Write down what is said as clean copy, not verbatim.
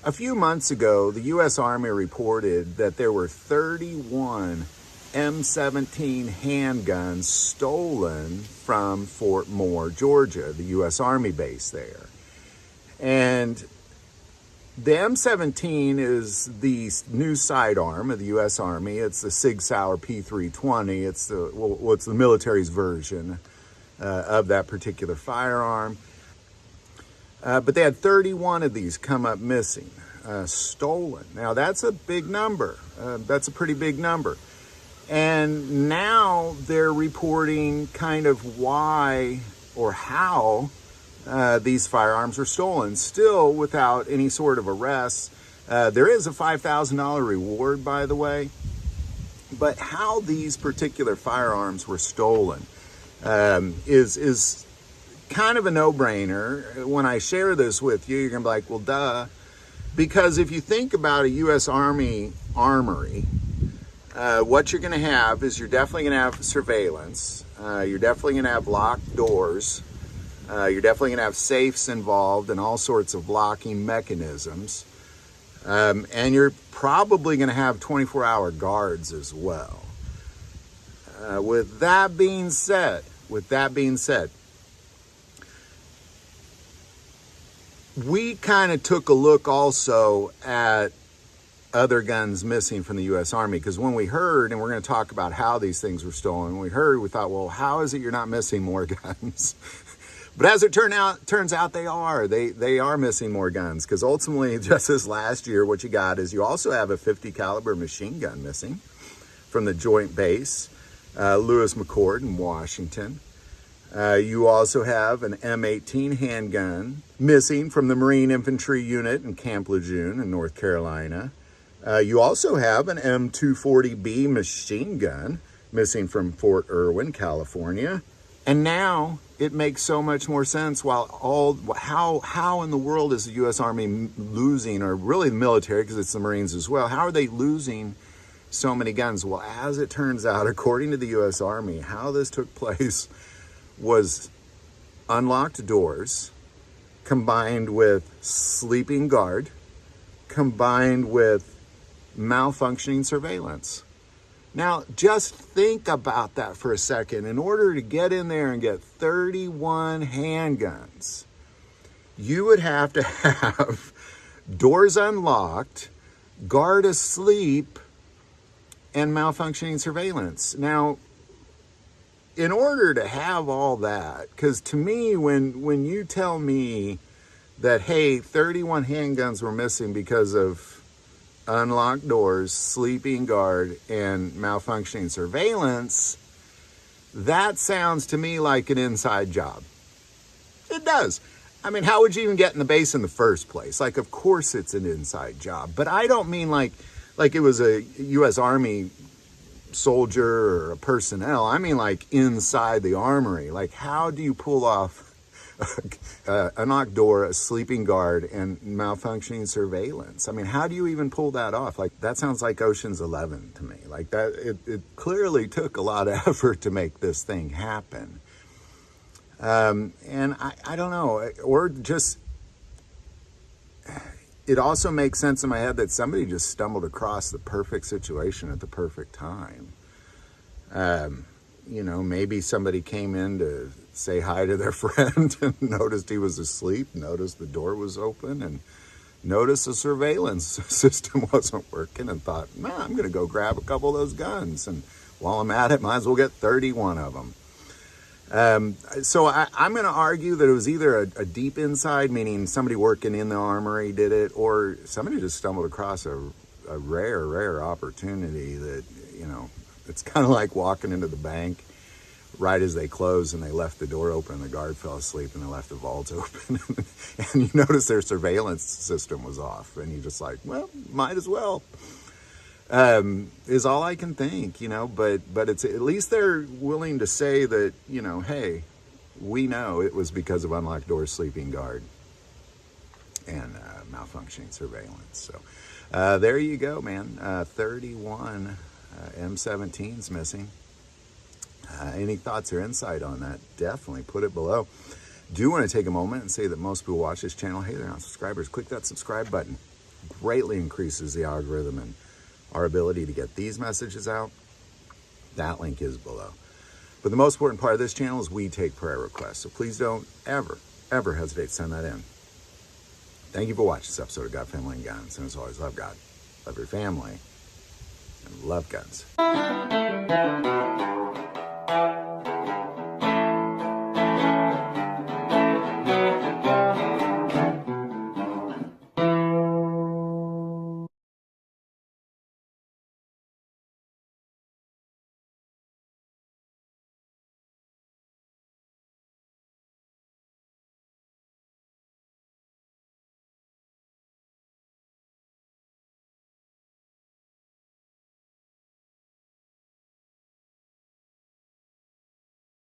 A few months ago, the U.S. Army reported that there were 31 M17 handguns stolen from Fort Moore, Georgia, the U.S. Army base there. And the M17 is the new sidearm of the U.S. Army. It's the Sig Sauer P320. It's the military's version of that particular firearm. But they had 31 of these come up missing, stolen. Now, that's a big number. That's a pretty big number. And now they're reporting kind of why or how these firearms are stolen, still without any sort of arrests. There is a $5,000 reward, by the way. But how these particular firearms were stolen is kind of a no-brainer. When I share this with you, you're going to be like, well, duh. Because if you think about a U.S. Army armory, what you're going to have is you're definitely going to have surveillance. You're definitely going to have locked doors. You're definitely going to have safes involved and all sorts of locking mechanisms. And you're probably going to have 24-hour guards as well. With that being said, we kind of took a look also at other guns missing from the U.S. Army, because when we heard, and we're going to talk about how these things were stolen, we thought, well, how is it you're not missing more guns? But as it turns out they are. They are missing more guns, because ultimately, just this last year, what you got is you also have a 50 caliber machine gun missing from the Joint Base, Lewis McChord in Washington. You also have an M18 handgun missing from the Marine Infantry Unit in Camp Lejeune in North Carolina. You also have an M240B machine gun missing from Fort Irwin, California. And now it makes so much more sense how in the world is the U.S. Army losing, or really the military, because it's the Marines as well, how are they losing so many guns? Well, as it turns out, according to the U.S. Army, how this took place was unlocked doors combined with sleeping guard combined with malfunctioning surveillance. Now, just think about that for a second. In order to get in there and get 31 handguns, you would have to have doors unlocked, guard asleep, and malfunctioning surveillance. Now, in order to have all that, because to me, when you tell me that, hey, 31 handguns were missing because of unlocked doors, sleeping guard, and malfunctioning surveillance, that sounds to me like an inside job. It does. I mean, how would you even get in the base in the first place? Like, of course it's an inside job. But I don't mean like it was a U.S. Army soldier or a personnel. I mean like inside the armory. Like, how do you pull off a unlocked door, a sleeping guard, and malfunctioning surveillance? I mean, how do you even pull that off? Like, that sounds like Ocean's 11 to me. Like, that it clearly took a lot of effort to make this thing happen. And I don't know, or just, it also makes sense in my head that somebody just stumbled across the perfect situation at the perfect time. Maybe somebody came in to say hi to their friend and noticed he was asleep, noticed the door was open, and noticed the surveillance system wasn't working, and thought, I'm going to go grab a couple of those guns. And while I'm at it, might as well get 31 of them. So I'm going to argue that it was either a deep inside, meaning somebody working in the armory did it, or somebody just stumbled across a rare opportunity that, it's kind of like walking into the bank right as they closed and they left the door open, the guard fell asleep and they left the vault open. And you notice their surveillance system was off, and you're just like, well, might as well. Is all I can think, but it's, at least they're willing to say that, hey, we know it was because of unlocked doors, sleeping guard, and malfunctioning surveillance. So there you go, man. 31 M17s missing. Any thoughts or insight on that? Definitely put it below. Do want to take a moment and say that most people watch this channel, hey, they're not subscribers. Click that subscribe button. greatly increases the algorithm and our ability to get these messages out, that link is below. But the most important part of this channel is we take prayer requests. So please don't ever hesitate to send that in. Thank you for watching this episode of God, Family, and Guns. And as always, love God, love your family, and love guns.